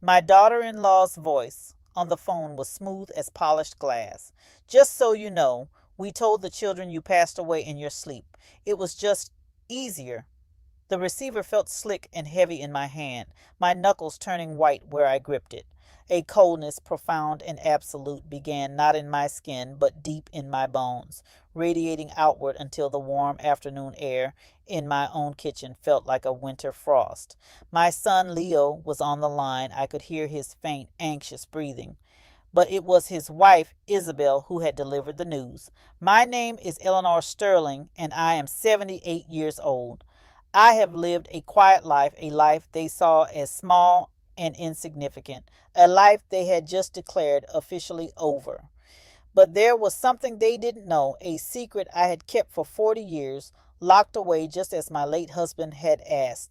My daughter-in-law's voice on the phone was smooth as polished glass. Just so you know, we told the children you passed away in your sleep. It was just easier. The receiver felt slick and heavy in my hand, my knuckles turning white where I gripped it. A coldness profound and absolute began not in my skin but deep in my bones, radiating outward until the warm afternoon air in my own kitchen felt like a winter frost. My son Leo was on the line. I could hear his faint, anxious breathing. But it was his wife, Isabel, who had delivered the news. My name is Eleanor Sterling, and I am 78 years old. I have lived a quiet life, a life they saw as small and insignificant, a life they had just declared officially over. But there was something they didn't know, a secret I had kept for 40 years, locked away just as my late husband had asked.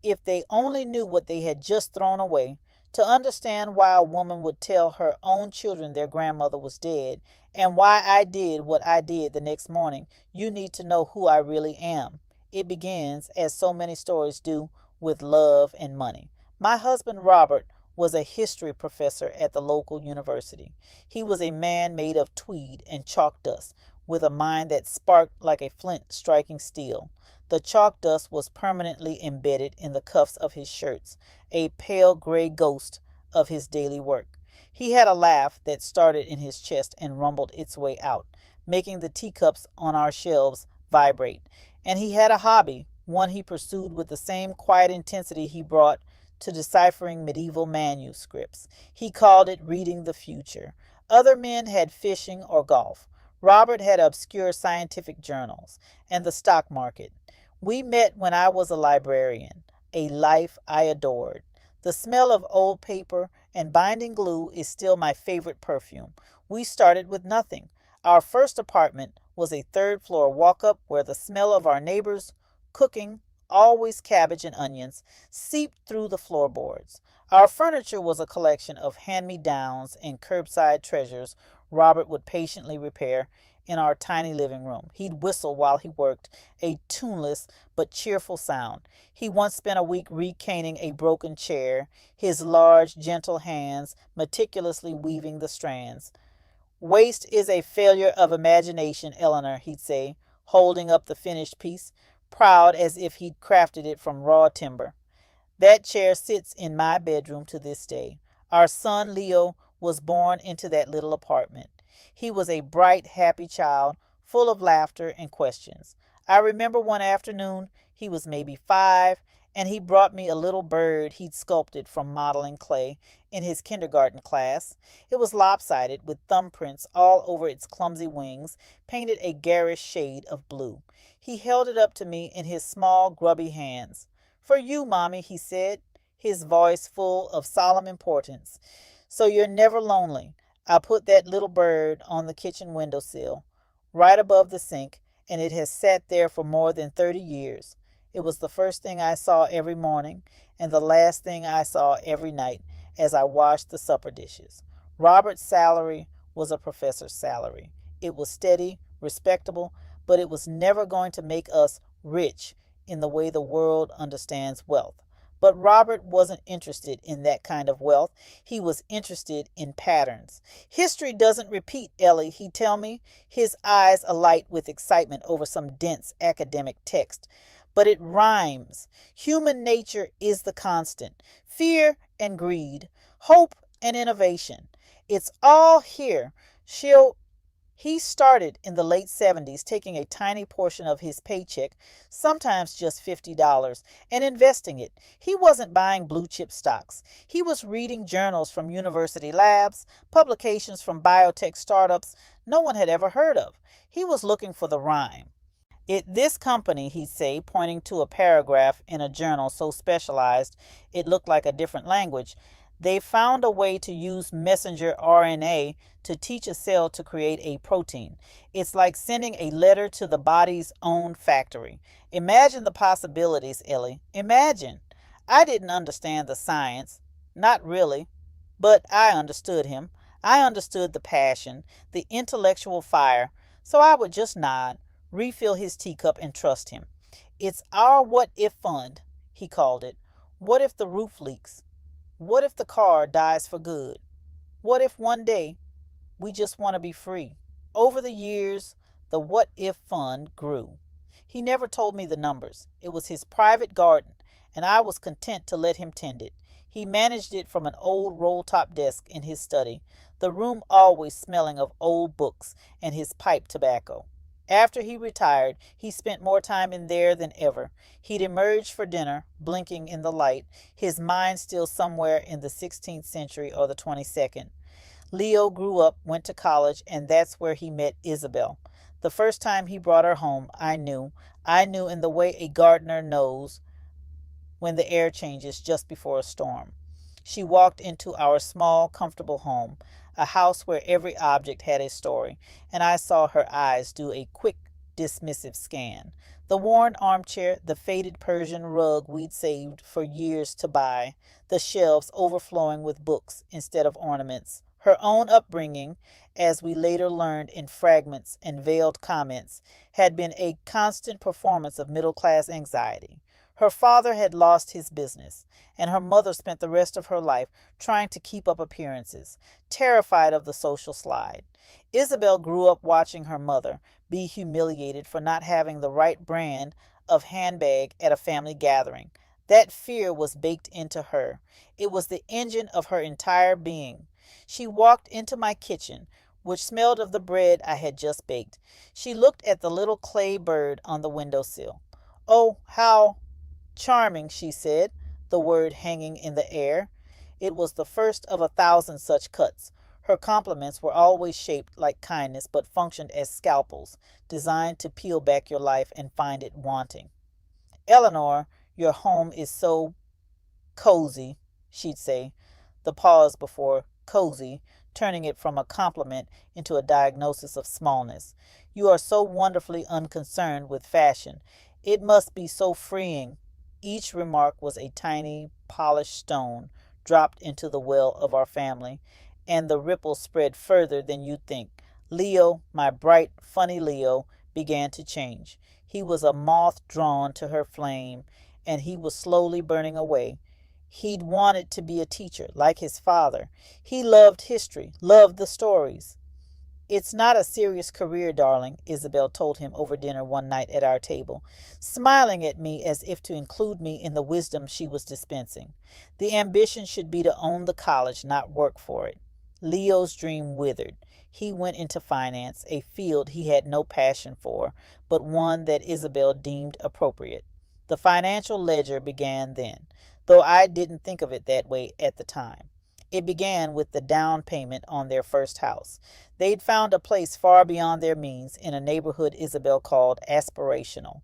If they only knew what they had just thrown away, to understand why a woman would tell her own children their grandmother was dead, and why I did what I did the next morning, you need to know who I really am. It begins, as so many stories do, with love and money. My husband Robert was a history professor at the local university. He was a man made of tweed and chalk dust, with a mind that sparked like a flint striking steel. The chalk dust was permanently embedded in the cuffs of his shirts, a pale gray ghost of his daily work. He had a laugh that started in his chest and rumbled its way out, making the teacups on our shelves vibrate. And he had a hobby, one he pursued with the same quiet intensity he brought to deciphering medieval manuscripts. He called it reading the future. Other men had fishing or golf. Robert had obscure scientific journals and the stock market. We met when I was a librarian, a life I adored. The smell of old paper and binding glue is still my favorite perfume. We started with nothing. Our first apartment was a third floor walk up where the smell of our neighbors' cooking, always cabbage and onions, seeped through the floorboards. Our furniture was a collection of hand me downs and curbside treasures Robert would patiently repair in our tiny living room. He'd whistle while he worked, a tuneless but cheerful sound. He once spent a week recaning a broken chair, his large, gentle hands meticulously weaving the strands. Waste is a failure of imagination, Eleanor, he'd say, holding up the finished piece, proud as if he'd crafted it from raw timber. That chair sits in my bedroom to this day. Our son Leo was born into that little apartment. He was a bright, happy child, full of laughter and questions. I remember one afternoon, he was maybe 5, and he brought me a little bird he'd sculpted from modeling clay in his kindergarten class. It was lopsided, with thumbprints all over its clumsy wings, painted a garish shade of blue. He held it up to me in his small, grubby hands. For you, Mommy, he said, his voice full of solemn importance. So you're never lonely. I put that little bird on the kitchen windowsill, right above the sink, and it has sat there for more than 30 years. It was the first thing I saw every morning, and the last thing I saw every night as I washed the supper dishes. Robert's salary was a professor's salary. It was steady, respectable, but it was never going to make us rich in the way the world understands wealth. But Robert wasn't interested in that kind of wealth. He was interested in patterns. History doesn't repeat, Ellie, he'd tell me, his eyes alight with excitement over some dense academic text. But it rhymes. Human nature is the constant. Fear and greed, hope and innovation. It's all here. She'll He started in the late 70s, taking a tiny portion of his paycheck, sometimes just $50, and investing it. He wasn't buying blue chip stocks. He was reading journals from university labs, publications from biotech startups no one had ever heard of. He was looking for the rhyme. This company, he'd say, pointing to a paragraph in a journal so specialized it looked like a different language, they found a way to use messenger RNA to teach a cell to create a protein. It's like sending a letter to the body's own factory. Imagine the possibilities, Ellie. Imagine. I didn't understand the science. Not really. But I understood him. I understood the passion, the intellectual fire. So I would just nod, refill his teacup, and trust him. It's our what if fund, he called it. What if the roof leaks? What if the car dies for good? What if one day we just want to be free? Over the years, the What If Fund grew. He never told me the numbers. It was his private garden, and I was content to let him tend it. He managed it from an old roll top desk in his study, the room always smelling of old books and his pipe tobacco. After he retired, he spent more time in there than ever. He'd emerge for dinner, blinking in the light, his mind still somewhere in the 16th century or the 22nd. Leo grew up, went to college, and that's where he met Isabel. The first time he brought her home, I knew in the way a gardener knows when the air changes just before a storm. She walked into our small, comfortable home, a house where every object had a story, and I saw her eyes do a quick, dismissive scan. The worn armchair, the faded Persian rug we'd saved for years to buy, the shelves overflowing with books instead of ornaments. Her own upbringing, as we later learned in fragments and veiled comments, had been a constant performance of middle-class anxiety. Her father had lost his business, and her mother spent the rest of her life trying to keep up appearances, terrified of the social slide. Isabel grew up watching her mother be humiliated for not having the right brand of handbag at a family gathering. That fear was baked into her. It was the engine of her entire being. She walked into my kitchen, which smelled of the bread I had just baked. She looked at the little clay bird on the windowsill. "Oh, how charming," she said, the word hanging in the air. It was the first of 1,000 such cuts. Her compliments were always shaped like kindness, but functioned as scalpels, designed to peel back your life and find it wanting. "Eleanor, your home is so cozy," she'd say, the pause before cozy turning it from a compliment into a diagnosis of smallness. "You are so wonderfully unconcerned with fashion. It must be so freeing." Each remark was a tiny, polished stone dropped into the well of our family, and the ripple spread further than you'd think. Leo, my bright, funny Leo, began to change. He was a moth drawn to her flame, and he was slowly burning away. He'd wanted to be a teacher, like his father. He loved history, loved the stories. "It's not a serious career, darling," Isabel told him over dinner one night at our table, smiling at me as if to include me in the wisdom she was dispensing. "The ambition should be to own the college, not work for it." Leo's dream withered. He went into finance, a field he had no passion for, but one that Isabel deemed appropriate. The financial ledger began then, though I didn't think of it that way at the time. It began with the down payment on their first house. They'd found a place far beyond their means in a neighborhood Isabel called aspirational.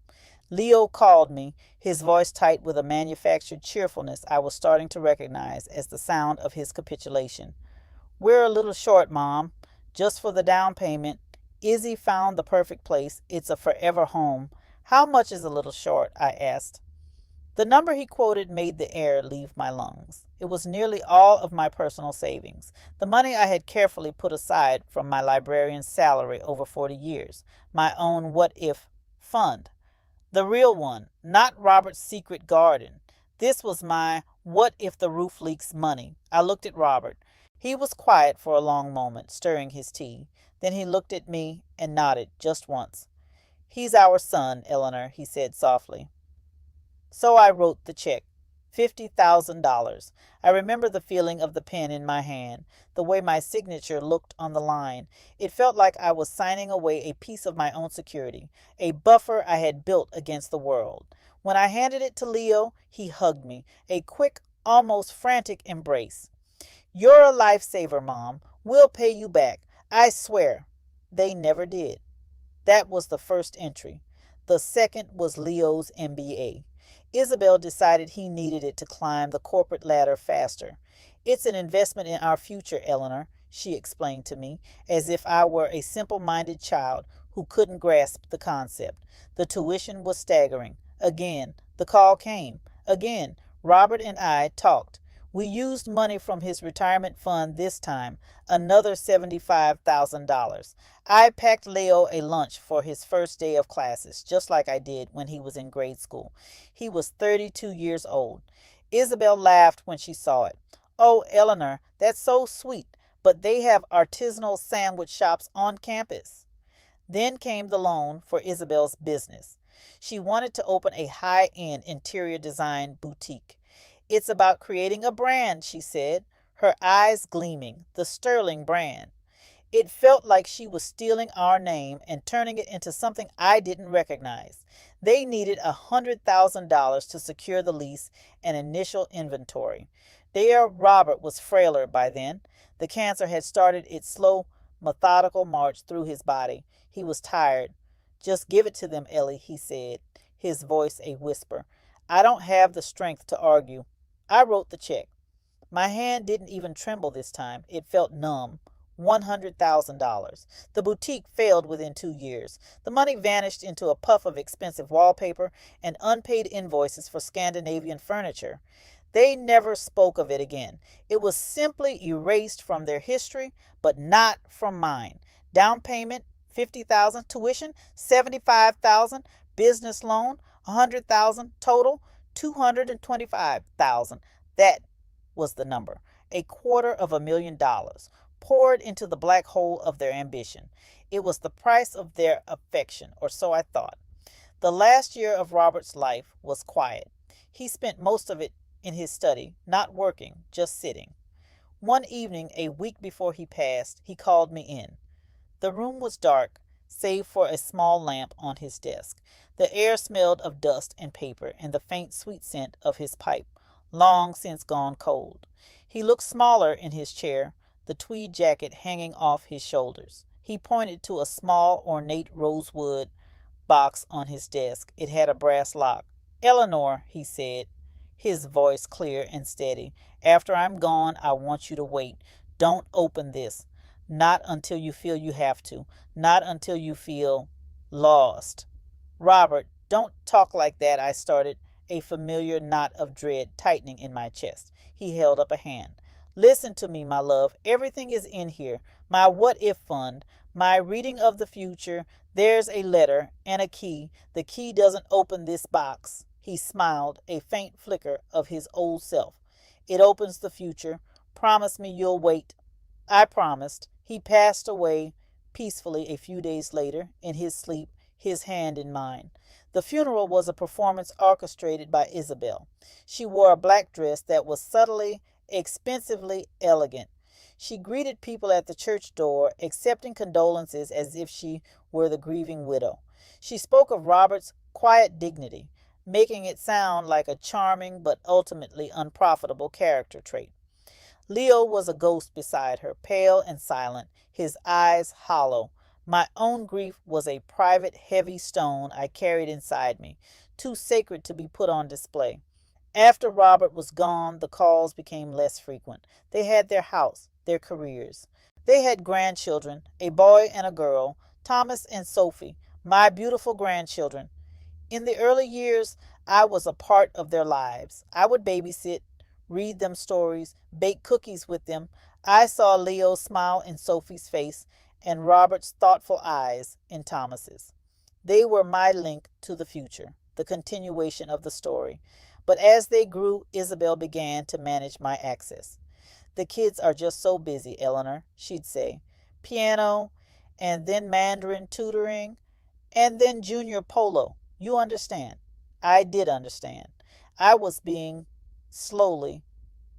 Leo called me, his voice tight with a manufactured cheerfulness I was starting to recognize as the sound of his capitulation. "We're a little short, Mom. Just for the down payment. Izzy found the perfect place. It's a forever home." "How much is a little short?" I asked. The number he quoted made the air leave my lungs. It was nearly all of my personal savings, the money I had carefully put aside from my librarian's salary over 40 years, my own what-if fund. The real one, not Robert's secret garden. This was my what if the roof leaks money. I looked at Robert. He was quiet for a long moment, stirring his tea. Then he looked at me and nodded just once. "He's our son, Eleanor," he said softly. So I wrote the check. $50,000. I remember the feeling of the pen in my hand, the way my signature looked on the line. It felt like I was signing away a piece of my own security, a buffer I had built against the world. When I handed it to Leo, he hugged me, a quick, almost frantic embrace. "You're a lifesaver, Mom. We'll pay you back. I swear." They never did. That was the first entry. The second was Leo's MBA. Isabel decided he needed it to climb the corporate ladder faster. "It's an investment in our future, Eleanor," she explained to me, as if I were a simple-minded child who couldn't grasp the concept. The tuition was staggering. Again, the call came. Again, Robert and I talked. We used money from his retirement fund this time, another $75,000. I packed Leo a lunch for his first day of classes, just like I did when he was in grade school. He was 32 years old. Isabel laughed when she saw it. Oh, Eleanor, that's so sweet, but they have artisanal sandwich shops on campus. Then came the loan for Isabel's business. She wanted to open a high end interior design boutique. It's about creating a brand, she said, her eyes gleaming, the Sterling brand. It felt like she was stealing our name and turning it into something I didn't recognize. They needed $100,000 to secure the lease and initial inventory. Their Robert was frailer by then. The cancer had started its slow, methodical march through his body. He was tired. Just give it to them, Ellie, he said, his voice a whisper. I don't have the strength to argue. I wrote the check. My hand didn't even tremble this time. It felt numb. $100,000. The boutique failed within 2 years. The money vanished into a puff of expensive wallpaper and unpaid invoices for Scandinavian furniture. They never spoke of it again. It was simply erased from their history, but not from mine. Down payment, $50,000. Tuition, $75,000. Business loan, $100,000. Total, $225,000. That was the number. $250,000 poured into the black hole of their ambition. It was the price of their affection, or so I thought. The last year of Robert's life was quiet. He spent most of it in his study, not working, just sitting. One evening, a week before he passed, he called me in. The room was dark, save for a small lamp on his desk. The air smelled of dust and paper and the faint sweet scent of his pipe, long since gone cold. He looked smaller in his chair, the tweed jacket hanging off his shoulders. He pointed to a small, ornate rosewood box on his desk. It had a brass lock. Eleanor, he said, his voice clear and steady, after I'm gone, I want you to wait. Don't open this. Not until you feel you have to. Not until you feel lost. Robert, don't talk like that, I started, a familiar knot of dread tightening in my chest. He held up a hand. Listen to me, my love. Everything is in here. My what-if fund, my reading of the future. There's a letter and a key. The key doesn't open this box. He smiled, a faint flicker of his old self. It opens the future. Promise me you'll wait. I promised. He passed away peacefully a few days later, in his sleep, his hand in mine. The funeral was a performance orchestrated by Isabel. She wore a black dress that was subtly, expensively elegant. She greeted people at the church door, accepting condolences as if she were the grieving widow. She spoke of Robert's quiet dignity, making it sound like a charming but ultimately unprofitable character trait. Leo was a ghost beside her, pale and silent, his eyes hollow. My own grief was a private, heavy stone I carried inside me, too sacred to be put on display. After Robert was gone, the calls became less frequent. They had their house, their careers. They had grandchildren, a boy and a girl, Thomas and Sophie, my beautiful grandchildren. In the early years, I was a part of their lives. I would babysit, read them stories, bake cookies with them. I saw Leo's smile in Sophie's face and Robert's thoughtful eyes in Thomas's. They were my link to the future, the continuation of the story. But as they grew, Isabel began to manage my access. The kids are just so busy, Eleanor, she'd say. Piano, and then Mandarin tutoring, and then junior polo. You understand. I did understand. I was being slowly,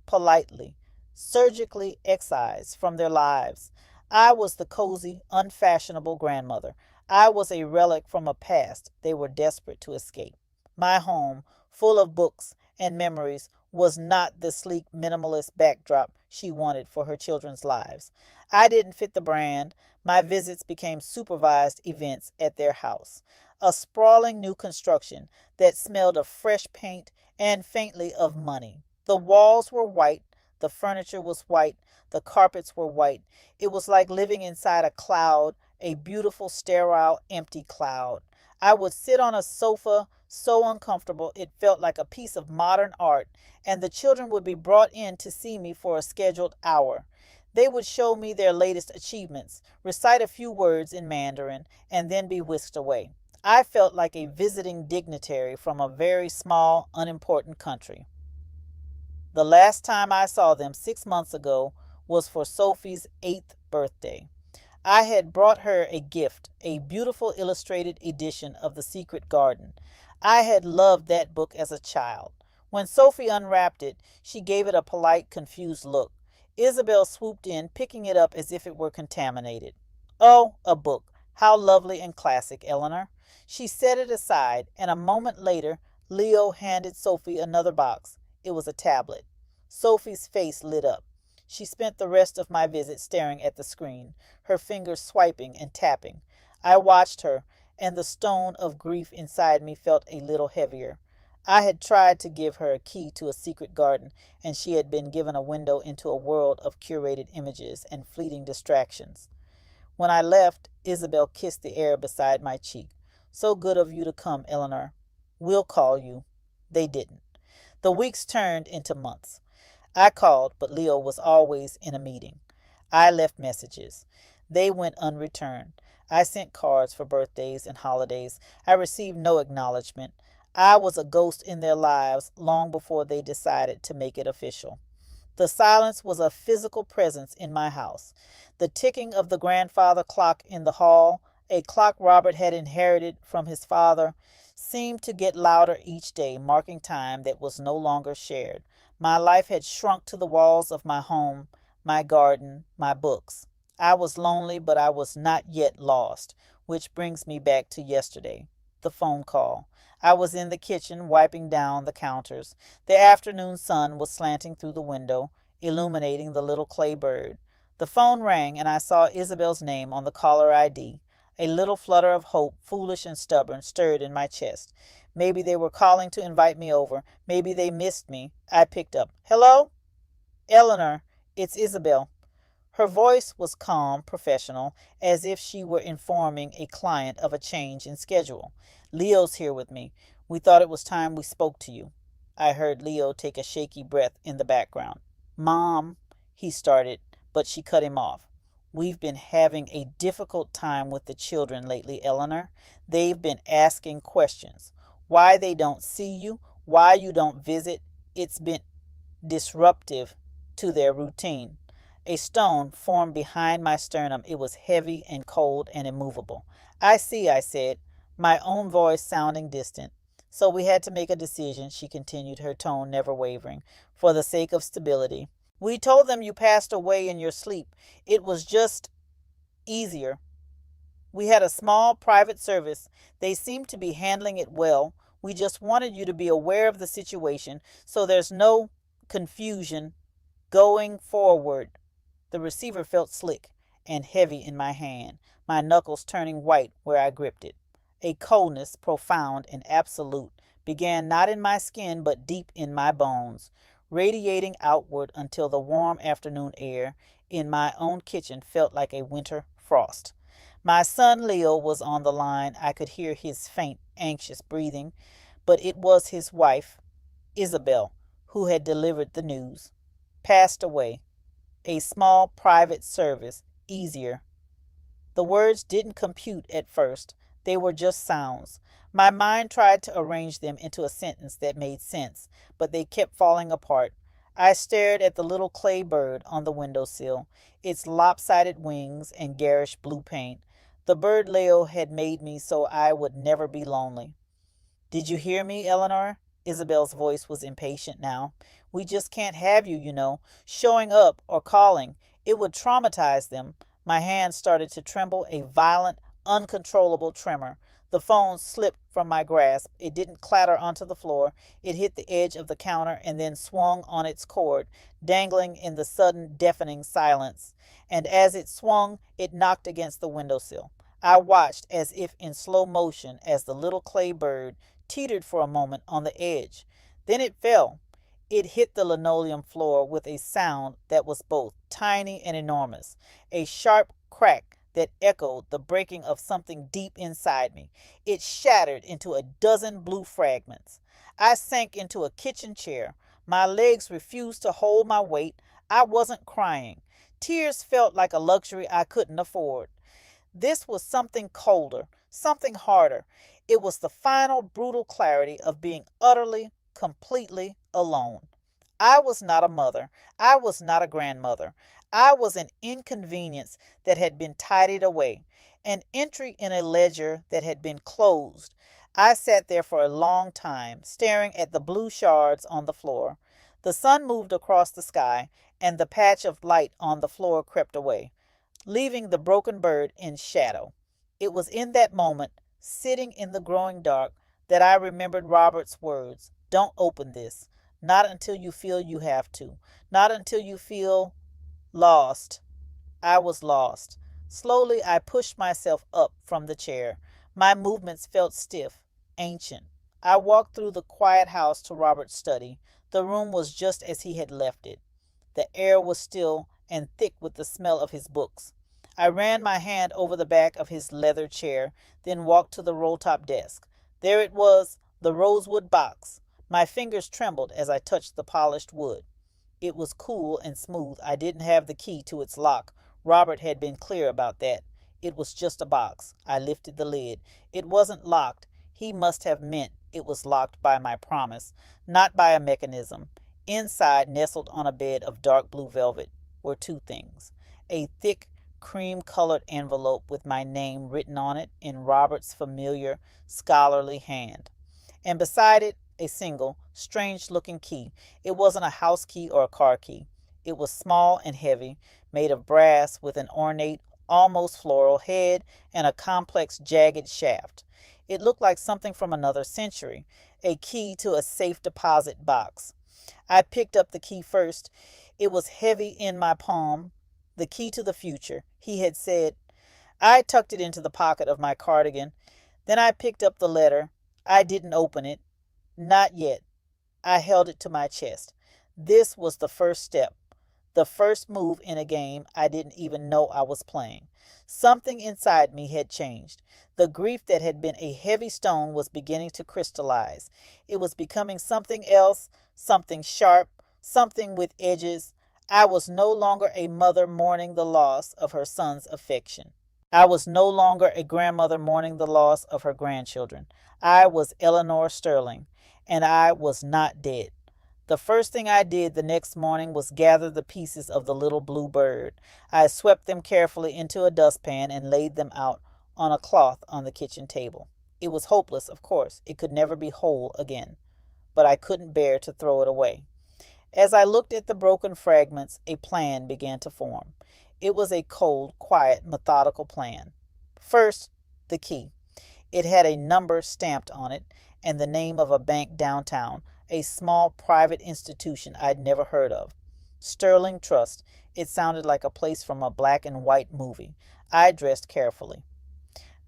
politely, surgically excised from their lives. I was the cozy, unfashionable grandmother. I was a relic from a past they were desperate to escape. My home, full of books and memories, was not the sleek minimalist backdrop she wanted for her children's lives. I didn't fit the brand. My visits became supervised events at their house, a sprawling new construction that smelled of fresh paint and faintly of money. The walls were white, the furniture was white, the carpets were white. It was like living inside a cloud, a beautiful, sterile, empty cloud. I would sit on a sofa so uncomfortable it felt like a piece of modern art, and the children would be brought in to see me for a scheduled hour. They would show me their latest achievements, recite a few words in Mandarin, and then be whisked away. I felt like a visiting dignitary from a very small, unimportant country. The last time I saw them 6 months ago was for Sophie's 8th birthday. I had brought her a gift, a beautiful illustrated edition of The Secret Garden. I had loved that book as a child. When Sophie unwrapped it, she gave it a polite, confused look. Isabel swooped in, picking it up as if it were contaminated. Oh, a book. How lovely and classic, Eleanor. She set it aside, and a moment later, Leo handed Sophie another box. It was a tablet. Sophie's face lit up. She spent the rest of my visit staring at the screen, her fingers swiping and tapping. I watched her, and the stone of grief inside me felt a little heavier. I had tried to give her a key to a secret garden, and she had been given a window into a world of curated images and fleeting distractions. When I left, Isabel kissed the air beside my cheek. So good of you to come, Eleanor. We'll call you. They didn't. The weeks turned into months. I called, but Leo was always in a meeting. I left messages. They went unreturned. I sent cards for birthdays and holidays. I received no acknowledgement. I was a ghost in their lives long before they decided to make it official. The silence was a physical presence in my house. The ticking of the grandfather clock in the hall, a clock Robert had inherited from his father, seemed to get louder each day, marking time that was no longer shared. My life had shrunk to the walls of my home, my garden, my books. I was lonely, but I was not yet lost, which brings me back to yesterday, the phone call. I was in the kitchen, wiping down the counters. The afternoon sun was slanting through the window, illuminating the little clay bird. The phone rang, and I saw Isabel's name on the caller ID. A little flutter of hope, foolish and stubborn, stirred in my chest. Maybe they were calling to invite me over. Maybe they missed me. I picked up. Hello? Eleanor, it's Isabel. Her voice was calm, professional, as if she were informing a client of a change in schedule. Leo's here with me. We thought it was time we spoke to you. I heard Leo take a shaky breath in the background. Mom, he started, but she cut him off. We've been having a difficult time with the children lately, Eleanor. They've been asking questions. Why they don't see you, why you don't visit. It's been disruptive to their routine. A stone formed behind my sternum. It was heavy and cold and immovable. I see, I said, my own voice sounding distant. So we had to make a decision, she continued, her tone never wavering, for the sake of stability. We told them you passed away in your sleep. It was just easier. We had a small private service. They seemed to be handling it well. We just wanted you to be aware of the situation so there's no confusion going forward. The receiver felt slick and heavy in my hand, my knuckles turning white where I gripped it. A coldness, profound and absolute, began not in my skin but deep in my bones, radiating outward until the warm afternoon air in my own kitchen felt like a winter frost. My son Leo was on the line. I could hear his faint, anxious breathing, but it was his wife, Isabel, who had delivered the news. Passed away. A small private service, easier. The words didn't compute at first. They were just sounds. My mind tried to arrange them into a sentence that made sense, but they kept falling apart. I stared at the little clay bird on the windowsill, its lopsided wings and garish blue paint. The bird Leo had made me so I would never be lonely. Did you hear me, Eleanor? Isabel's voice was impatient now. We just can't have you, showing up or calling. It would traumatize them. My hand started to tremble, a violent, uncontrollable tremor. The phone slipped from my grasp. It didn't clatter onto the floor. It hit the edge of the counter and then swung on its cord, dangling in the sudden, deafening silence. And as it swung, it knocked against the windowsill. I watched as if in slow motion as the little clay bird teetered for a moment on the edge. Then it fell. It hit the linoleum floor with a sound that was both tiny and enormous, a sharp crack that echoed the breaking of something deep inside me. It shattered into a dozen blue fragments. I sank into a kitchen chair. My legs refused to hold my weight. I wasn't crying. Tears felt like a luxury I couldn't afford. This was something colder, something harder. It was the final brutal clarity of being utterly, completely alone. I was not a mother. I was not a grandmother. I was an inconvenience that had been tidied away, an entry in a ledger that had been closed. I sat there for a long time, staring at the blue shards on the floor. The sun moved across the sky, and the patch of light on the floor crept away, leaving the broken bird in shadow. It was in that moment, sitting in the growing dark, that I remembered Robert's words. Don't open this. Not until you feel you have to. Not until you feel lost. I was lost. Slowly I pushed myself up from the chair. My movements felt stiff, ancient. I walked through the quiet house to Robert's study. The room was just as he had left it. The air was still and thick with the smell of his books. I ran my hand over the back of his leather chair, then walked to the roll-top desk. There it was, the rosewood box. My fingers trembled as I touched the polished wood. It was cool and smooth. I didn't have the key to its lock. Robert had been clear about that. It was just a box. I lifted the lid. It wasn't locked. He must have meant it was locked by my promise, not by a mechanism. Inside, nestled on a bed of dark blue velvet, were two things. A thick, cream-colored envelope with my name written on it in Robert's familiar, scholarly hand. And beside it, a single, strange-looking key. It wasn't a house key or a car key. It was small and heavy, made of brass with an ornate, almost floral head and a complex, jagged shaft. It looked like something from another century, a key to a safe deposit box. I picked up the key first. It was heavy in my palm. The key to the future, he had said. I tucked it into the pocket of my cardigan. Then I picked up the letter. I didn't open it. Not yet. I held it to my chest. This was the first step, the first move in a game I didn't even know I was playing. Something inside me had changed. The grief that had been a heavy stone was beginning to crystallize. It was becoming something else, something sharp, something with edges. I was no longer a mother mourning the loss of her son's affection. I was no longer a grandmother mourning the loss of her grandchildren. I was Eleanor Sterling, and I was not dead. The first thing I did the next morning was gather the pieces of the little blue bird. I swept them carefully into a dustpan and laid them out on a cloth on the kitchen table. It was hopeless, of course. It could never be whole again. But I couldn't bear to throw it away. As I looked at the broken fragments, a plan began to form. It was a cold, quiet, methodical plan. First, the key. It had a number stamped on it and the name of a bank downtown, a small private institution I'd never heard of. Sterling Trust. It sounded like a place from a black and white movie. I dressed carefully.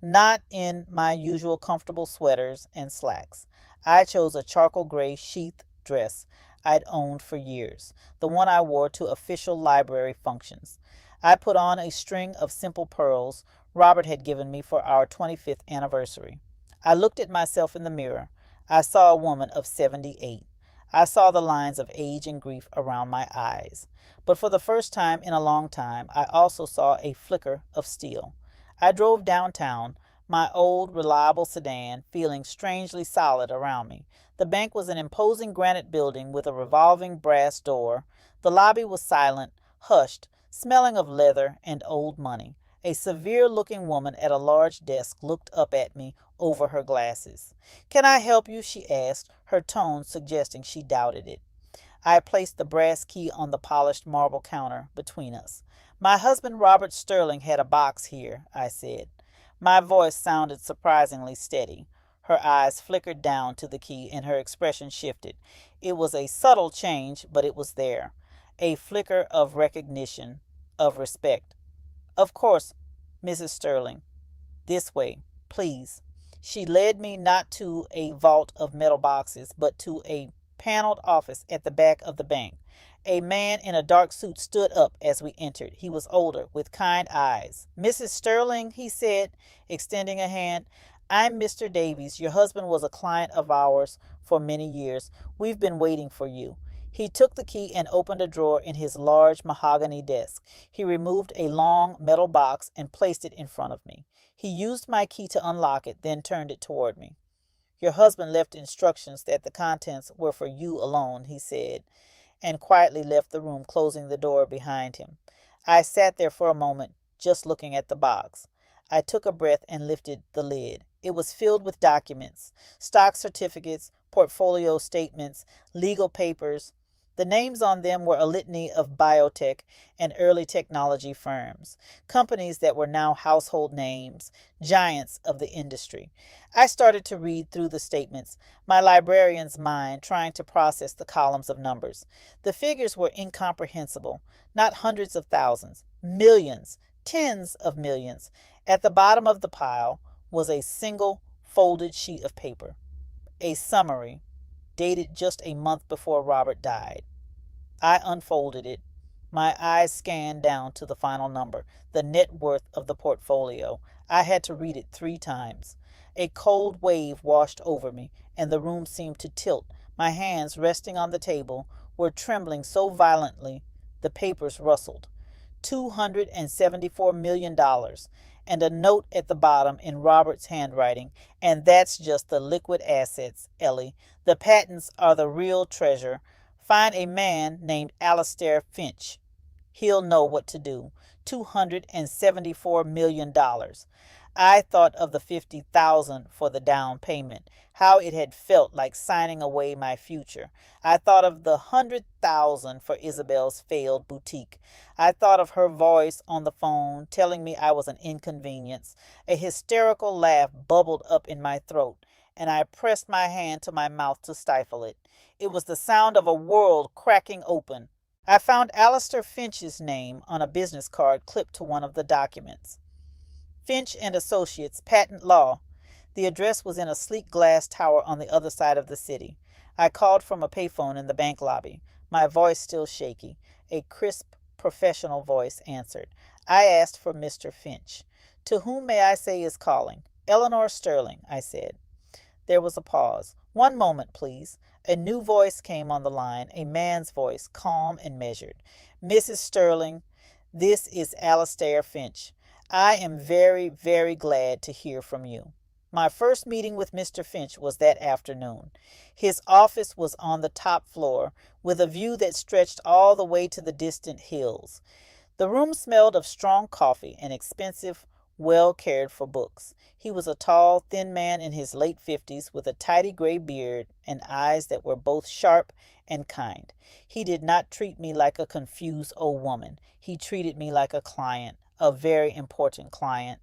Not in my usual comfortable sweaters and slacks. I chose a charcoal gray sheath dress I'd owned for years, the one I wore to official library functions. I put on a string of simple pearls Robert had given me for our 25th anniversary. I looked at myself in the mirror. I saw a woman of 78. I saw the lines of age and grief around my eyes. But for the first time in a long time, I also saw a flicker of steel. I drove downtown, my old, reliable sedan, feeling strangely solid around me. The bank was an imposing granite building with a revolving brass door. The lobby was silent, hushed, smelling of leather and old money. A severe-looking woman at a large desk looked up at me over her glasses. "Can I help you?" she asked, her tone suggesting she doubted it. I placed the brass key on the polished marble counter between us. "My husband Robert Sterling had a box here," I said. My voice sounded surprisingly steady. Her eyes flickered down to the key and her expression shifted. It was a subtle change, but it was there. A flicker of recognition, of respect. "Of course, Mrs. Sterling. This way, please." She led me not to a vault of metal boxes, but to a paneled office at the back of the bank. A man in a dark suit stood up as we entered. He was older, with kind eyes. "Mrs. Sterling," he said, extending a hand. "I'm Mr. Davies. Your husband was a client of ours for many years. We've been waiting for you." He took the key and opened a drawer in his large mahogany desk. He removed a long metal box and placed it in front of me. He used my key to unlock it, then turned it toward me. "Your husband left instructions that the contents were for you alone," he said, and quietly left the room, closing the door behind him. I sat there for a moment, just looking at the box. I took a breath and lifted the lid. It was filled with documents, stock certificates, portfolio statements, legal papers. The names on them were a litany of biotech and early technology firms, companies that were now household names, giants of the industry. I started to read through the statements, my librarian's mind trying to process the columns of numbers. The figures were incomprehensible, not hundreds of thousands, millions, tens of millions. At the bottom of the pile was a single folded sheet of paper, a summary dated just a month before Robert died. I unfolded it. My eyes scanned down to the final number, the net worth of the portfolio. I had to read it 3 times. A cold wave washed over me, and the room seemed to tilt. My hands, resting on the table, were trembling so violently the papers rustled. $274 million, and a note at the bottom in Robert's handwriting. And that's just the liquid assets, Ellie. The patents are the real treasure. Find a man named Alastair Finch. He'll know what to do. $274 million. I thought of the $50,000 for the down payment, how it had felt like signing away my future. I thought of the $100,000 for Isabel's failed boutique. I thought of her voice on the phone telling me I was an inconvenience. A hysterical laugh bubbled up in my throat, and I pressed my hand to my mouth to stifle it. It was the sound of a world cracking open. I found Alastair Finch's name on a business card clipped to one of the documents. Finch and Associates, Patent Law. The address was in a sleek glass tower on the other side of the city. I called from a payphone in the bank lobby, my voice still shaky. A crisp, professional voice answered. I asked for Mr. Finch. To whom may I say is calling? Eleanor Sterling, I said. There was a pause. One moment, please. A new voice came on the line, a man's voice, calm and measured. Mrs. Sterling, this is Alastair Finch. I am very, very glad to hear from you. My first meeting with Mr. Finch was that afternoon. His office was on the top floor, with a view that stretched all the way to the distant hills. The room smelled of strong coffee and expensive, well-cared-for books. He was a tall, thin man in his late 50s with a tidy gray beard and eyes that were both sharp and kind. He did not treat me like a confused old woman. He treated me like a client, a very important client.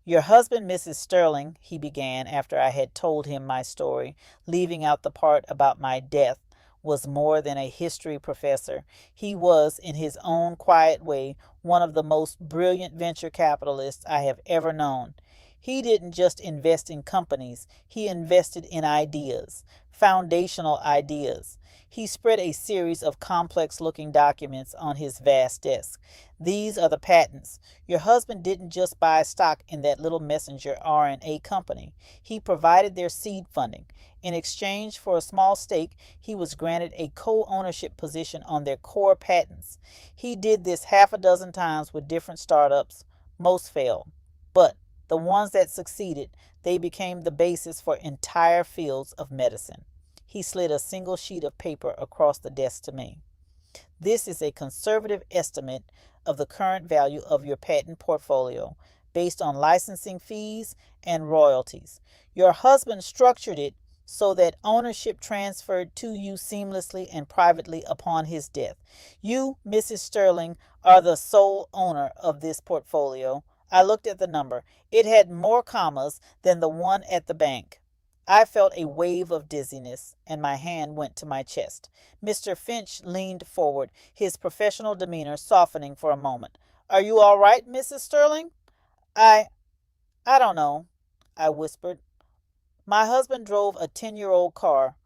Your husband, Mrs. Sterling, he began after I had told him my story, leaving out the part about my death, was more than a history professor. He was, in his own quiet way, one of the most brilliant venture capitalists I have ever known. He didn't just invest in companies, he invested in ideas, foundational ideas. He spread a series of complex-looking documents on his vast desk. These are the patents. Your husband didn't just buy stock in that little messenger RNA company. He provided their seed funding. In exchange for a small stake, he was granted a co-ownership position on their core patents. He did this half a dozen times with different startups. Most failed. But the ones that succeeded, they became the basis for entire fields of medicine. He slid a single sheet of paper across the desk to me. This is a conservative estimate of the current value of your patent portfolio, based on licensing fees and royalties. Your husband structured it so that ownership transferred to you seamlessly and privately upon his death. You, Mrs. Sterling, are the sole owner of this portfolio. I looked at the number. It had more commas than the one at the bank. I felt a wave of dizziness, and my hand went to my chest. Mr. Finch leaned forward, his professional demeanor softening for a moment. Are you all right, Mrs. Sterling? I don't know, I whispered. My husband drove a 10-year-old car.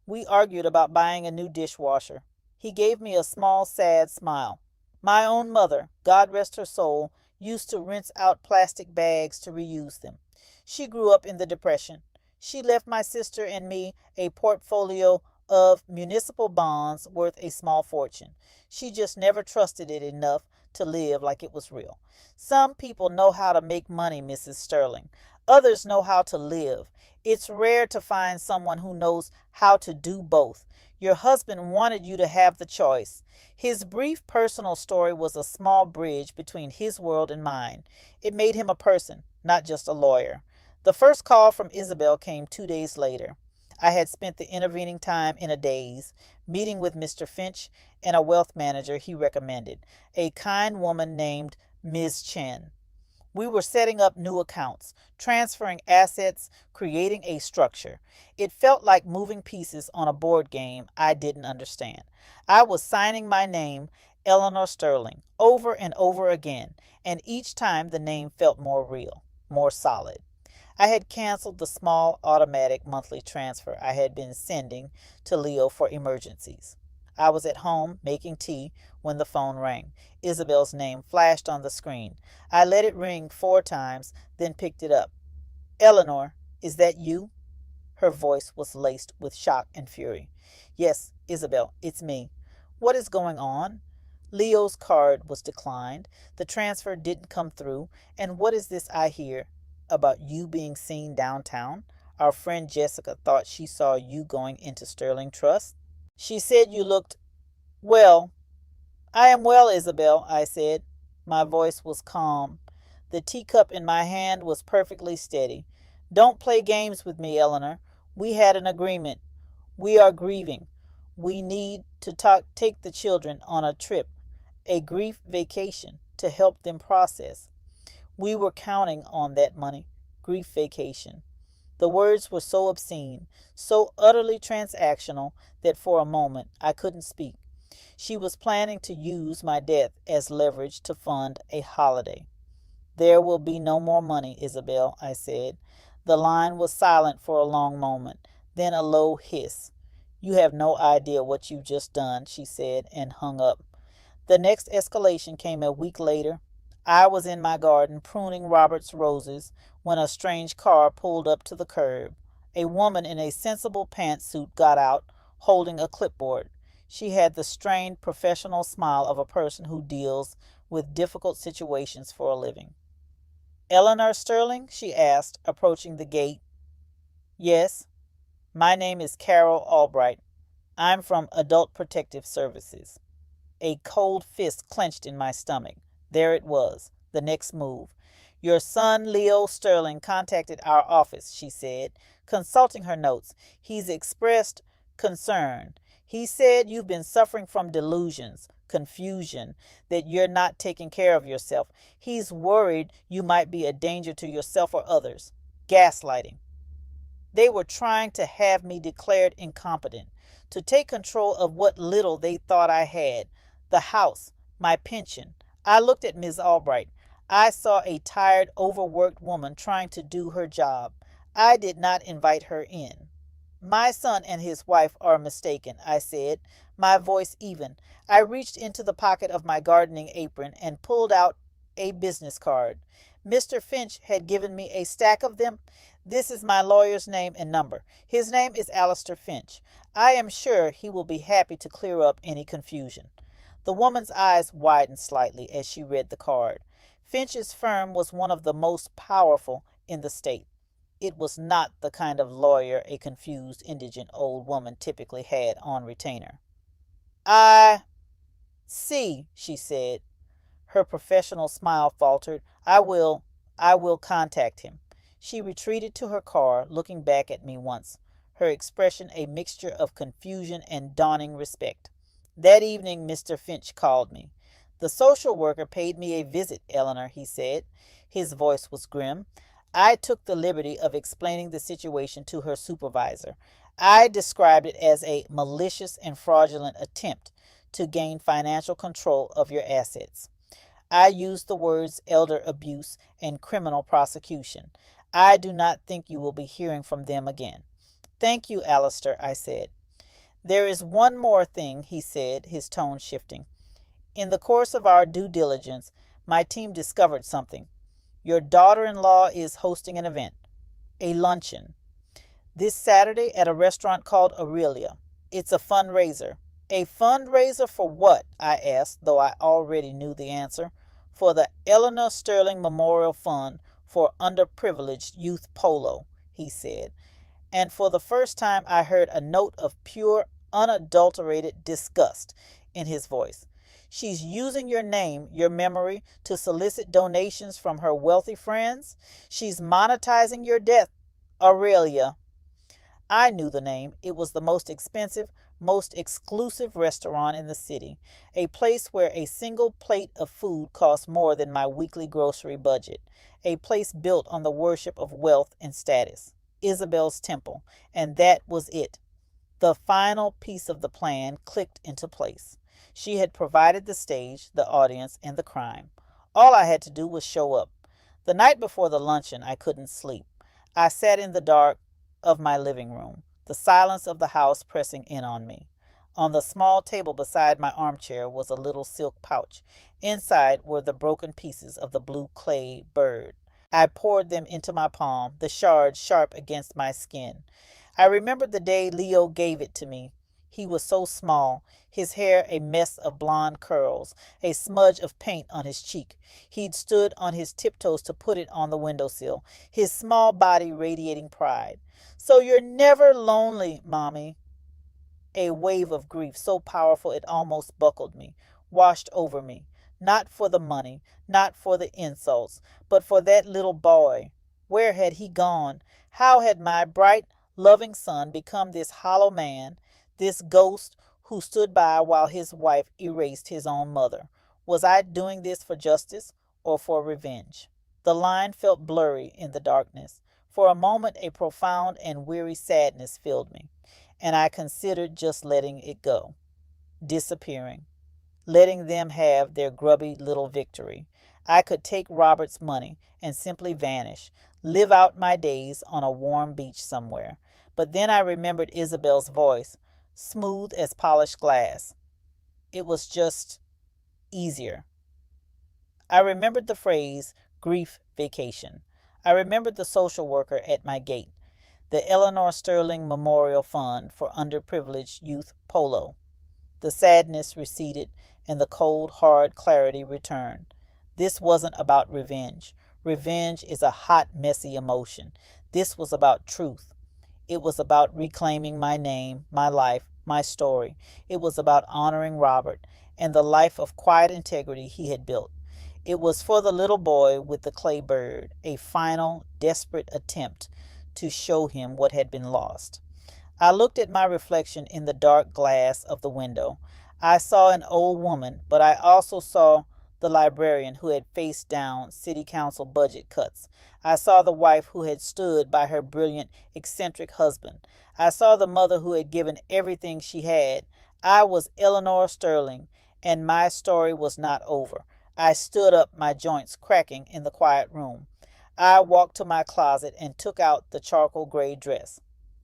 We argued about buying a new dishwasher. He gave me a small, sad smile. My own mother, God rest her soul, used to rinse out plastic bags to reuse them. She grew up in the Depression. She left my sister and me a portfolio of municipal bonds worth a small fortune. She just never trusted it enough to live like it was real. Some people know how to make money, Mrs. Sterling. Others know how to live. It's rare to find someone who knows how to do both. Your husband wanted you to have the choice. His brief personal story was a small bridge between his world and mine. It made him a person, not just a lawyer. The first call from Isabel came 2 days later. I had spent the intervening time in a daze, meeting with Mr. Finch and a wealth manager he recommended, a kind woman named Ms. Chen. We were setting up new accounts, transferring assets, creating a structure. It felt like moving pieces on a board game I didn't understand. I was signing my name, Eleanor Sterling, over and over again, and each time the name felt more real, more solid. I had canceled the small automatic monthly transfer I had been sending to Leo for emergencies. I was at home making tea when the phone rang. Isabel's name flashed on the screen. I let it ring 4 times, then picked it up. Eleanor, is that you? Her voice was laced with shock and fury. Yes, Isabel, it's me. What is going on? Leo's card was declined. The transfer didn't come through. And what is this I hear about you being seen downtown? Our friend Jessica thought she saw you going into Sterling Trust. She said you looked well. I am well, Isabel, I said. My voice was calm. The teacup in my hand was perfectly steady. Don't play games with me, Eleanor. We had an agreement. We are grieving. We need to take the children on a trip, a grief vacation, to help them process. We were counting on that money. Grief vacation. The words were so obscene, so utterly transactional, that for a moment I couldn't speak. She was planning to use my death as leverage to fund a holiday. There will be no more money, Isabel, I said. The line was silent for a long moment, then a low hiss. You have no idea what you've just done, she said, and hung up. The next escalation came a week later. I was in my garden pruning Robert's roses when a strange car pulled up to the curb. A woman in a sensible pantsuit got out, holding a clipboard. She had the strained professional smile of a person who deals with difficult situations for a living. Eleanor Sterling? She asked, approaching the gate. Yes. My name is Carol Albright. I'm from Adult Protective Services. A cold fist clenched in my stomach. There it was, the next move. Your son, Leo Sterling, contacted our office, she said, consulting her notes. He's expressed concern. He said you've been suffering from delusions, confusion, that you're not taking care of yourself. He's worried you might be a danger to yourself or others. Gaslighting. They were trying to have me declared incompetent, to take control of what little they thought I had, the house, my pension. I looked at Ms. Albright. I saw a tired, overworked woman trying to do her job. I did not invite her in. My son and his wife are mistaken, I said, my voice even. I reached into the pocket of my gardening apron and pulled out a business card. Mr. Finch had given me a stack of them. This is my lawyer's name and number. His name is Alistair Finch. I am sure he will be happy to clear up any confusion. The woman's eyes widened slightly as she read the card. Finch's firm was one of the most powerful in the state. It was not the kind of lawyer a confused, indigent old woman typically had on retainer. I see, she said. Her professional smile faltered. I will contact him. She retreated to her car, looking back at me once, her expression a mixture of confusion and dawning respect. That evening, Mr. Finch called me. The social worker paid me a visit, Eleanor, he said. His voice was grim. I took the liberty of explaining the situation to her supervisor. I described it as a malicious and fraudulent attempt to gain financial control of your assets. I used the words elder abuse and criminal prosecution. I do not think you will be hearing from them again. Thank you, Alistair, I said. There is one more thing, he said, his tone shifting. In the course of our due diligence, my team discovered something. Your daughter-in-law is hosting an event, a luncheon, this Saturday at a restaurant called Aurelia. It's a fundraiser. A fundraiser for what? I asked, though I already knew the answer. For the Eleanor Sterling Memorial Fund for Underprivileged Youth Polo, he said. And for the first time I heard a note of pure unadulterated disgust in his voice. She's using your name, your memory, to solicit donations from her wealthy friends. She's monetizing your death, Aurelia. I knew the name. It was the most expensive, most exclusive restaurant in the city, a place where a single plate of food cost more than my weekly grocery budget, a place built on the worship of wealth and status, Isabel's temple, and that was it. The final piece of the plan clicked into place. She had provided the stage, the audience, and the crime. All I had to do was show up. The night before the luncheon, I couldn't sleep. I sat in the dark of my living room, the silence of the house pressing in on me. On the small table beside my armchair was a little silk pouch. Inside were the broken pieces of the blue clay bird. I poured them into my palm, the shards sharp against my skin. I remembered the day Leo gave it to me. He was so small, his hair a mess of blonde curls, a smudge of paint on his cheek. He'd stood on his tiptoes to put it on the windowsill, his small body radiating pride. "So you're never lonely, Mommy." A wave of grief so powerful it almost buckled me, washed over me. Not for the money, not for the insults, but for that little boy. Where had he gone? How had my bright, loving son become this hollow man, this ghost who stood by while his wife erased his own mother? Was I doing this for justice or for revenge? The line felt blurry in the darkness. For a moment a profound and weary sadness filled me, and I considered just letting it go, disappearing, letting them have their grubby little victory. I could take Robert's money and simply vanish, live out my days on a warm beach somewhere. But then I remembered Isabel's voice, smooth as polished glass. It was just easier. I remembered the phrase, grief vacation. I remembered the social worker at my gate, the Eleanor Sterling Memorial Fund for Underprivileged Youth Polo. The sadness receded and the cold, hard clarity returned. This wasn't about revenge. Revenge is a hot, messy emotion. This was about truth. It was about reclaiming my name, my life, my story. It was about honoring Robert and the life of quiet integrity he had built. It was for the little boy with the clay bird, a final, desperate attempt to show him what had been lost. I looked at my reflection in the dark glass of the window. I saw an old woman, but I also saw the librarian who had faced down city council budget cuts. I saw the wife who had stood by her brilliant, eccentric husband. I saw the mother who had given everything she had. I was Eleanor Sterling, and my story was not over. I stood up, my joints cracking in the quiet room. I walked to my closet and took out the charcoal gray dress.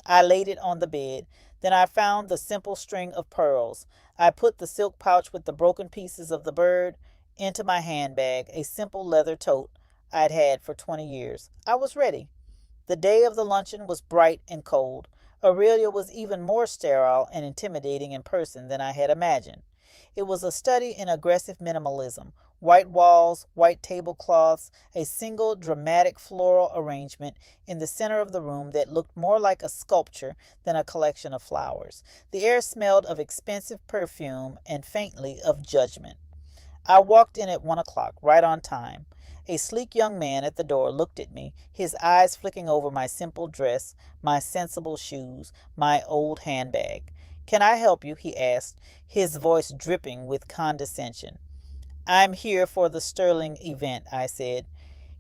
I laid it on the bed. Then I found the simple string of pearls. I put the silk pouch with the broken pieces of the bird into my handbag, a simple leather tote I'd had for 20 years. I was ready. The day of the luncheon was bright and cold. Aurelia was even more sterile and intimidating in person than I had imagined. It was a study in aggressive minimalism. White walls, white tablecloths, a single dramatic floral arrangement in the center of the room that looked more like a sculpture than a collection of flowers. The air smelled of expensive perfume and faintly of judgment. I walked in at 1 o'clock, right on time. A sleek young man at the door looked at me, his eyes flicking over my simple dress, my sensible shoes, my old handbag. "Can I help you?" he asked, his voice dripping with condescension. "I'm here for the Sterling event," I said.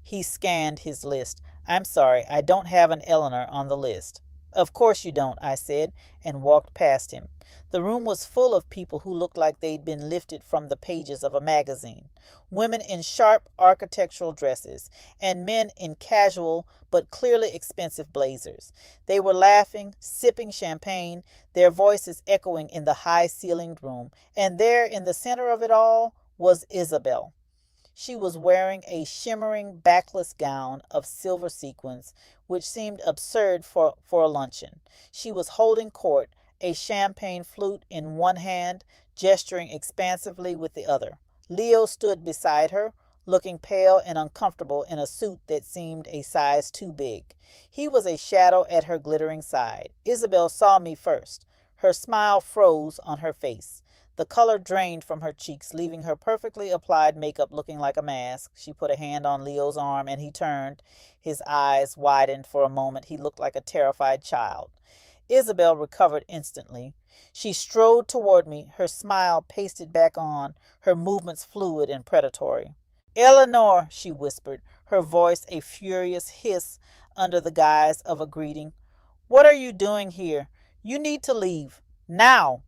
He scanned his list. "I'm sorry, I don't have an Eleanor on the list." "Of course you don't," I said, and walked past him. The room was full of people who looked like they'd been lifted from the pages of a magazine. Women in sharp architectural dresses, and men in casual but clearly expensive blazers. They were laughing, sipping champagne, their voices echoing in the high-ceilinged room. And there, in the center of it all, was Isabel. She was wearing a shimmering backless gown of silver sequins, which seemed absurd for a luncheon. She was holding court, a champagne flute in one hand, gesturing expansively with the other. Leo stood beside her, looking pale and uncomfortable in a suit that seemed a size too big. He was a shadow at her glittering side. Isabel saw me first. Her smile froze on her face. The color drained from her cheeks, leaving her perfectly applied makeup looking like a mask. She put a hand on Leo's arm and he turned. His eyes widened for a moment. He looked like a terrified child. Isabel recovered instantly. She strode toward me, her smile pasted back on, her movements fluid and predatory. Eleanor, she whispered, her voice a furious hiss under the guise of a greeting. What are you doing here? You need to leave. Now.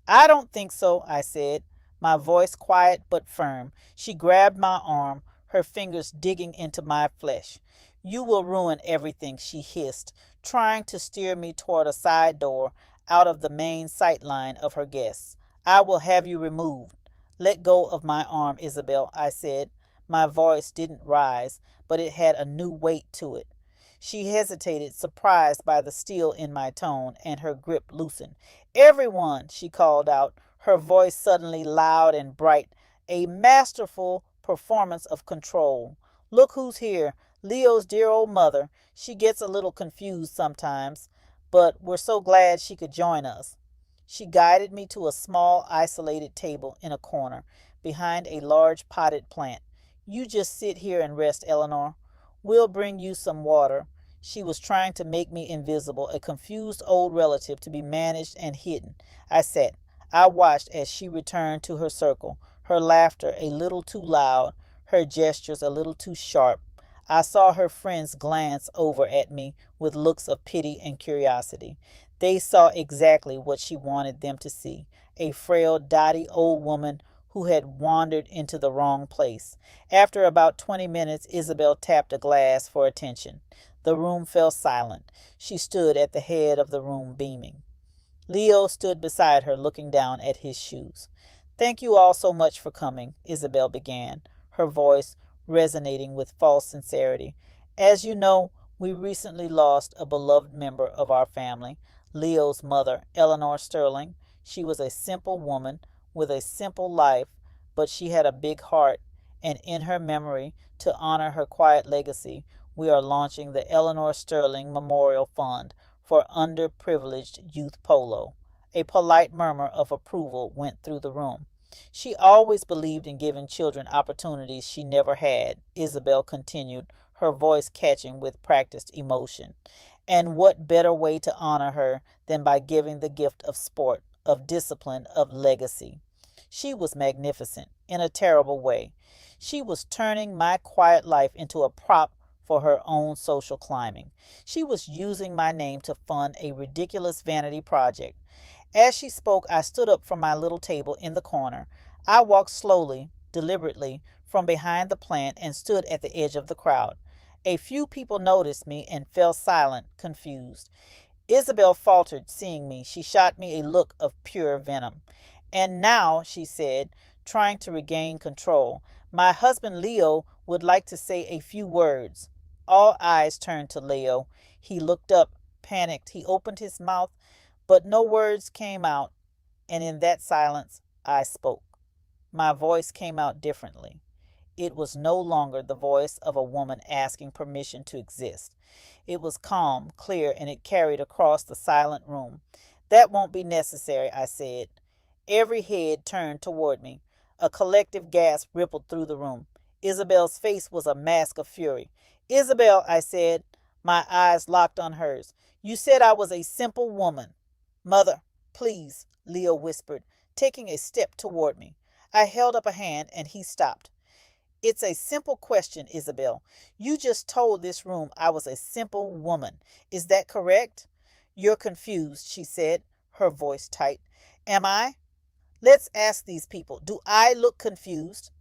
I don't think so, I said, my voice quiet but firm. She grabbed my arm, her fingers digging into my flesh. You will ruin everything, she hissed, trying to steer me toward a side door out of the main sight line of her guests. I will have you removed. Let go of my arm, Isabel, I said. My voice didn't rise, but it had a new weight to it. She hesitated, surprised by the steel in my tone, and her grip loosened. Everyone, she called out, her voice suddenly loud and bright, a masterful performance of control. Look who's here, Leo's dear old mother. She gets a little confused sometimes, but we're so glad she could join us. She guided me to a small, isolated table in a corner, behind a large potted plant. You just sit here and rest, Eleanor. We'll bring you some water. She was trying to make me invisible, a confused old relative to be managed and hidden. I sat. I watched as she returned to her circle, her laughter a little too loud, her gestures a little too sharp. I saw her friends glance over at me with looks of pity and curiosity. They saw exactly what she wanted them to see, a frail, dotty old woman who had wandered into the wrong place. After about 20 minutes, Isabel tapped a glass for attention. The room fell silent. She stood at the head of the room, beaming. Leo stood beside her, looking down at his shoes. Thank you all so much for coming, Isabel began, her voice resonating with false sincerity. As you know, we recently lost a beloved member of our family, Leo's mother, Eleanor Sterling. She was a simple woman with a simple life, but she had a big heart, and in her memory, to honor her quiet legacy, we are launching the Eleanor Sterling Memorial Fund for underprivileged youth polo. A polite murmur of approval went through the room. She always believed in giving children opportunities she never had, Isabel continued, her voice catching with practiced emotion. And what better way to honor her than by giving the gift of sport, of discipline, of legacy? She was magnificent, in a terrible way. She was turning my quiet life into a prop for her own social climbing. She was using my name to fund a ridiculous vanity project. As she spoke, I stood up from my little table in the corner. I walked slowly, deliberately, from behind the plant and stood at the edge of the crowd. A few people noticed me and fell silent, confused. Isabel faltered, seeing me. She shot me a look of pure venom. And now, she said, trying to regain control, my husband Leo would like to say a few words. All eyes turned to Leo. He looked up, panicked. He opened his mouth, but no words came out, and in that silence I spoke. My voice came out differently. It was no longer the voice of a woman asking permission to exist. It was calm, clear, and it carried across the silent room. That won't be necessary, I said. Every head turned toward me. A collective gasp rippled through the room. Isabel's face was a mask of fury. Isabel, I said, my eyes locked on hers. You said I was a simple woman. Mother, please, Leo whispered, taking a step toward me. I held up a hand and he stopped. It's a simple question, Isabel. You just told this room I was a simple woman. Is that correct? You're confused, she said, her voice tight. Am I? Let's ask these people. Do I look confused?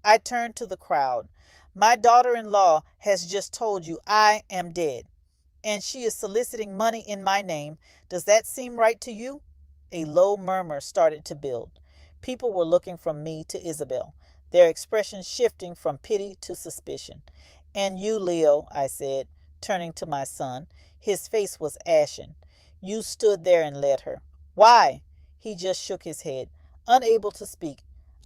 I turned to the crowd. My daughter-in-law has just told you I am dead, and she is soliciting money in my name. Does that seem right to you? A low murmur started to build. People were looking from me to Isabel, their expressions shifting from pity to suspicion. And you, Leo, I said, turning to my son. His face was ashen. You stood there and led her. Why? He just shook his head, unable to speak.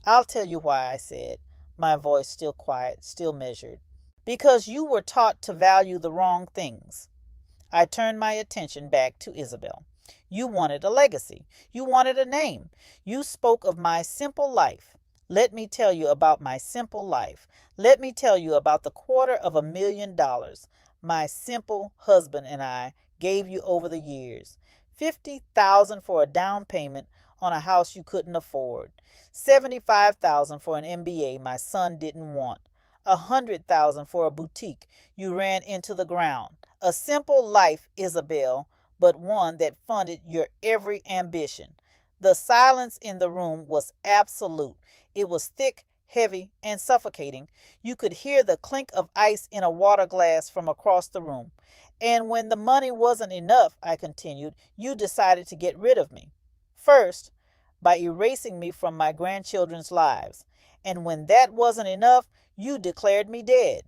I'll tell you why, I said, my voice still quiet, still measured. Because you were taught to value the wrong things. I turned my attention back to Isabel. You wanted a legacy. You wanted a name. You spoke of my simple life. Let me tell you about my simple life. Let me tell you about the $250,000 my simple husband and I gave you over the years. 50,000 for a down payment on a house you couldn't afford. 75,000 for an MBA my son didn't want. 100,000 for a boutique you ran into the ground. A simple life, Isabel, but one that funded your every ambition. The silence in the room was absolute. It was thick, heavy, and suffocating. You could hear the clink of ice in a water glass from across the room. And when the money wasn't enough, I continued, you decided to get rid of me. First, by erasing me from my grandchildren's lives. And when that wasn't enough, you declared me dead.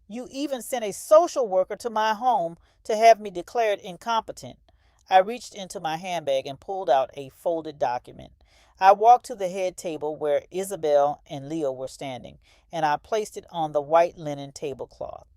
You even sent a social worker to my home to have me declared incompetent. I reached into my handbag and pulled out a folded document. I walked to the head table where Isabel and Leo were standing, and I placed it on the white linen tablecloth.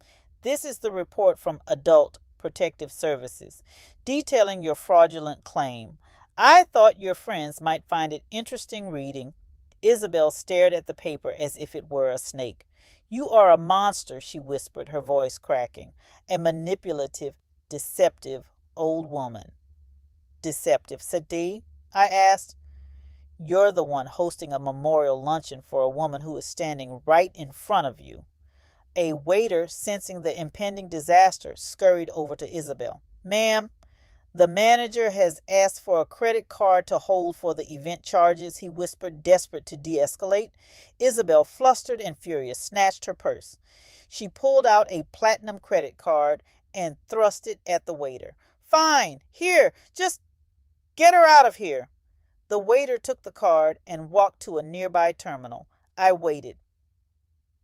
This is the report from Adult Protective Services, detailing your fraudulent claim. I thought your friends might find it interesting reading. Isabel stared at the paper as if it were a snake. You are a monster, she whispered, her voice cracking. A manipulative, deceptive old woman. Deceptive, Sadi? I asked. You're the one hosting a memorial luncheon for a woman who is standing right in front of you. A waiter, sensing the impending disaster, scurried over to Isabel. Ma'am, the manager has asked for a credit card to hold for the event charges, he whispered, desperate to de-escalate. Isabel, flustered and furious, snatched her purse. She pulled out a platinum credit card and thrust it at the waiter. Fine, here, just get her out of here. The waiter took the card and walked to a nearby terminal. I waited.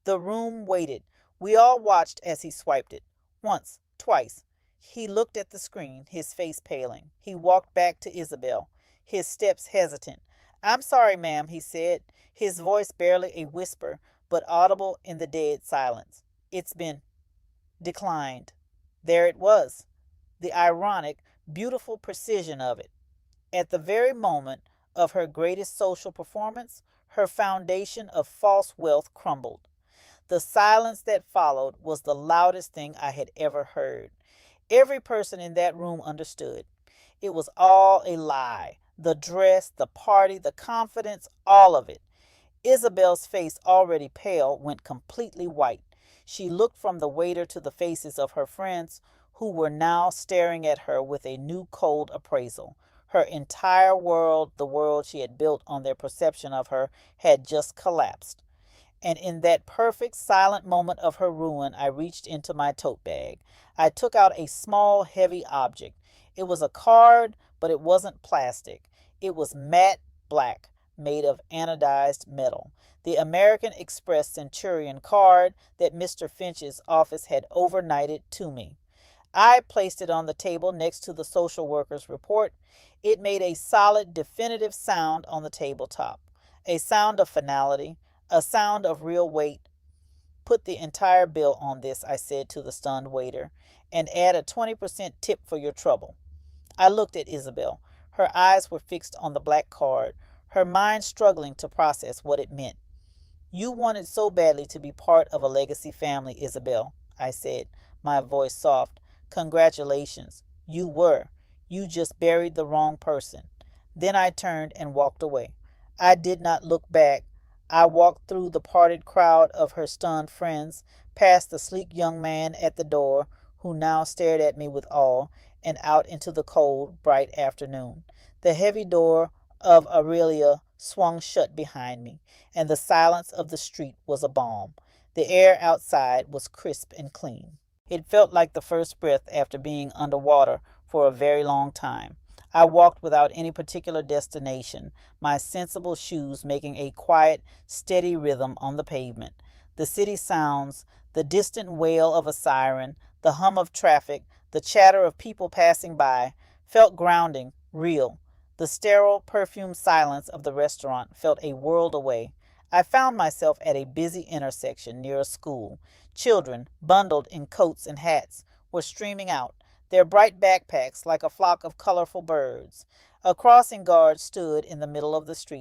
The room waited. We all watched as he swiped it. Once, twice. He looked at the screen, his face paling. He walked back to Isabel, his steps hesitant. I'm sorry, ma'am, he said, his voice barely a whisper, but audible in the dead silence. It's been declined. There it was, the ironic, beautiful precision of it. At the very moment of her greatest social performance, her foundation of false wealth crumbled. The silence that followed was the loudest thing I had ever heard. Every person in that room understood. It was all a lie. The dress, the party, the confidence, all of it. Isabel's face, already pale, went completely white. She looked from the waiter to the faces of her friends, who were now staring at her with a new cold appraisal. Her entire world, the world she had built on their perception of her, had just collapsed. And in that perfect, silent moment of her ruin, I reached into my tote bag. I took out a small, heavy object. It was a card, but it wasn't plastic. It was matte black, made of anodized metal. The American Express Centurion card that Mr. Finch's office had overnighted to me. I placed it on the table next to the social worker's report. It made a solid, definitive sound on the tabletop, a sound of finality, a sound of real weight. Put the entire bill on this, I said to the stunned waiter, and add a 20% tip for your trouble. I looked at Isabel. Her eyes were fixed on the black card, her mind struggling to process what it meant. You wanted so badly to be part of a legacy family, Isabel, I said, my voice soft. Congratulations. You were. You just buried the wrong person. Then I turned and walked away. I did not look back. I walked through the parted crowd of her stunned friends, past the sleek young man at the door, who now stared at me with awe, and out into the cold, bright afternoon. The heavy door of Aurelia swung shut behind me, and the silence of the street was a balm. The air outside was crisp and clean. It felt like the first breath after being underwater for a very long time. I walked without any particular destination, my sensible shoes making a quiet, steady rhythm on the pavement. The city sounds, the distant wail of a siren, the hum of traffic, the chatter of people passing by, felt grounding, real. The sterile, perfumed silence of the restaurant felt a world away. I found myself at a busy intersection near a school. Children, bundled in coats and hats, were streaming out. their bright backpacks like a flock of colorful birds. A crossing guard stood in the middle of the street.